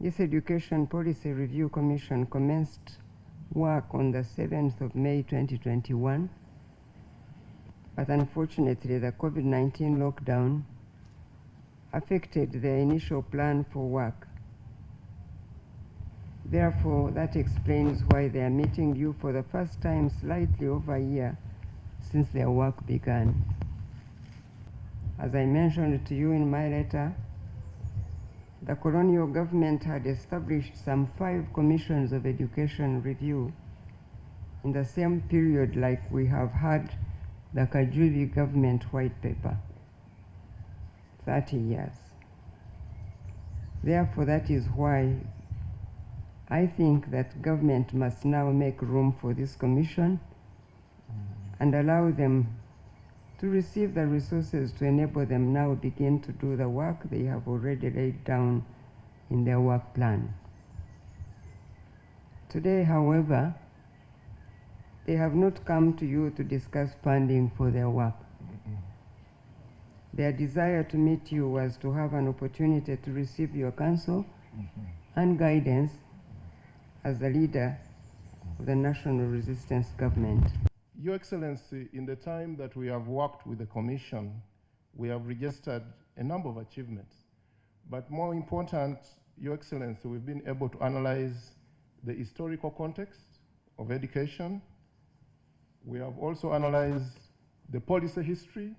This Education Policy Review Commission commenced work on the 7th of May 2021, but unfortunately the COVID-19 lockdown affected their initial plan for work. Therefore, that explains why they are meeting you for the first time slightly over a year since their work began. As I mentioned to you in my letter, the colonial government had established some 5 commissions of education review in the same period like we have had the Kajubi government white paper, 30 years. Therefore, that is why I think that government must now make room for this commission and allow them to receive the resources to enable them now begin to do the work they have already laid down in their work plan. Today, however, they have not come to you to discuss funding for their work. Their desire to meet you was to have an opportunity to receive your counsel and guidance as the leader of the National Resistance Government. Your Excellency, in the time that we have worked with the Commission, we have registered a number of achievements. But more important, Your Excellency, we've been able to analyze the historical context of education. We have also analyzed the policy history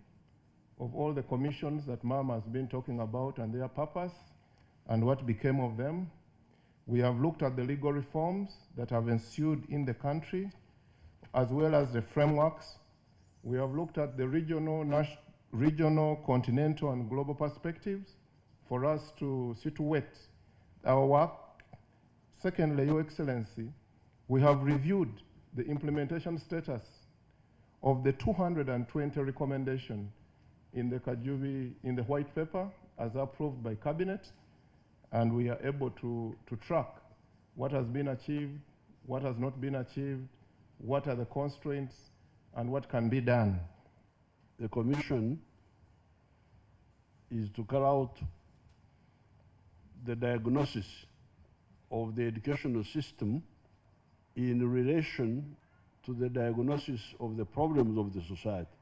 of all the commissions that Ma'am has been talking about and their purpose and what became of them. We have looked at the legal reforms that have ensued in the country, as well as the frameworks. We have looked at the regional, continental, and global perspectives for us to situate our work. Secondly, Your Excellency, we have reviewed the implementation status of the 220 recommendations in the Kajubi, in the white paper, as approved by Cabinet, and we are able to track what has been achieved, what has not been achieved, what are the constraints, and what can be done. The Commission is to carry out the diagnosis of the educational system in relation to the diagnosis of the problems of the society.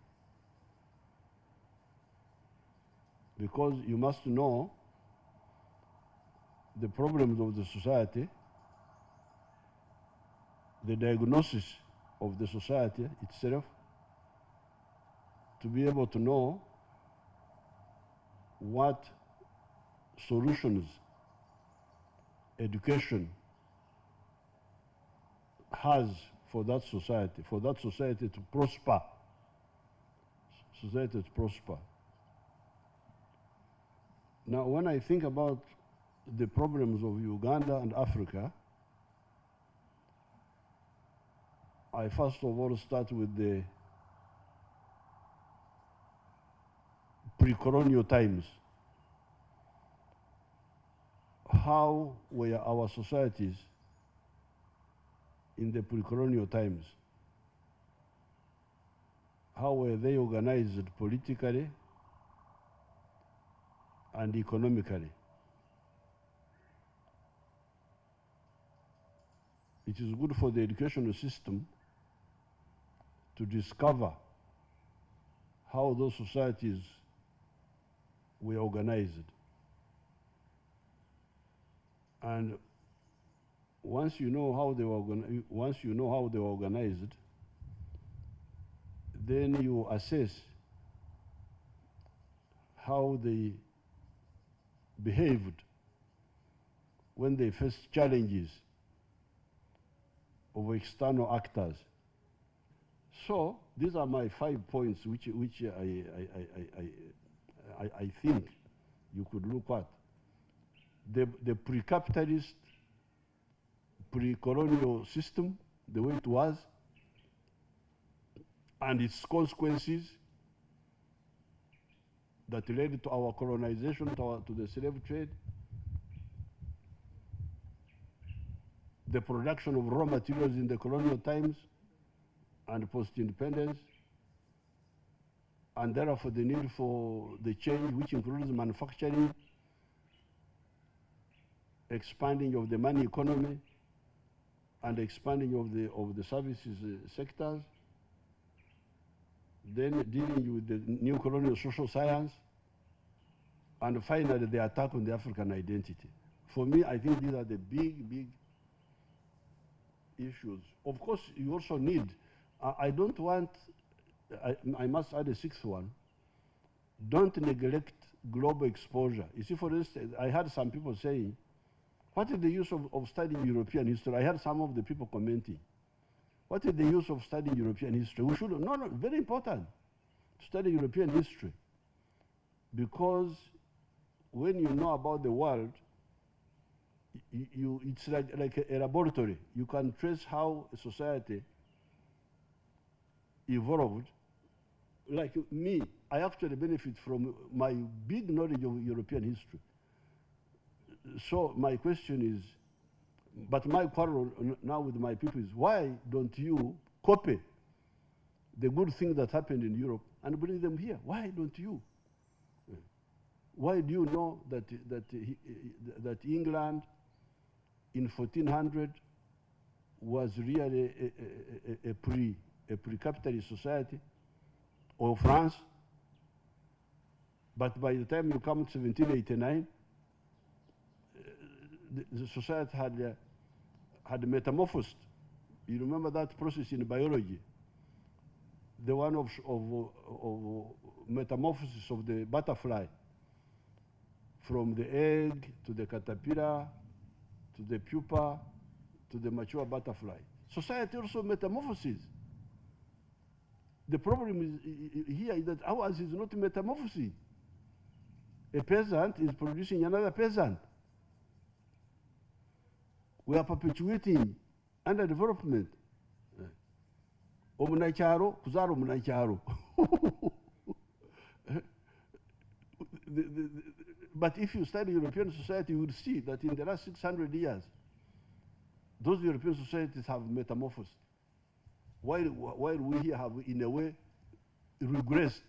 Because you must know the problems of the society, the diagnosis of the society itself, to be able to know what solutions education has for that society to prosper, Now, when I think about the problems of Uganda and Africa, I first of all start with the pre-colonial times. How were our societies in the pre-colonial times? How were they organized politically and economically? It is good for the educational system to discover how those societies were organized. And once you know how they were organized, then you assess how they behaved when they faced challenges of external actors. So these are my 5 points which I think you could look at. The pre-capitalist, pre-colonial system, the way it was, and its consequences that led to our colonization, to the slave trade, the production of raw materials in the colonial times and post-independence, and therefore the need for the change, which includes manufacturing, expanding of the money economy and expanding of the services sectors, then dealing with the new colonial social science, and finally the attack on the African identity. For me, I think these are the big issues. Of course, you also need, I don't want, I must add a sixth one, don't neglect global exposure. You see, for instance, I heard some people saying, what is the use of studying European history? I heard some of the people commenting. What is the use of studying European history? We should, no, very important to study European history. Because when you know about the world, it's like a laboratory. You can trace how a society evolved. Like me, I actually benefit from my big knowledge of European history. So my question is, but my quarrel now with my people is, why don't you copy the good things that happened in Europe and bring them here? Why don't you? Why do you know that England in 1400 was really a pre-capitalist society, or France? But by the time you come to 1789, the society had metamorphosed. You remember that process in biology, the one of metamorphosis of the butterfly, from the egg to the caterpillar to the pupa to the mature butterfly. Society also metamorphoses. The problem is here is that ours is not metamorphosing. A peasant is producing another peasant. We are perpetuating underdevelopment. Omunacharo, kuzaro munacharo. But if you study European society, you will see that in the last 600 years, those European societies have metamorphosed. While we here have, in a way, regressed.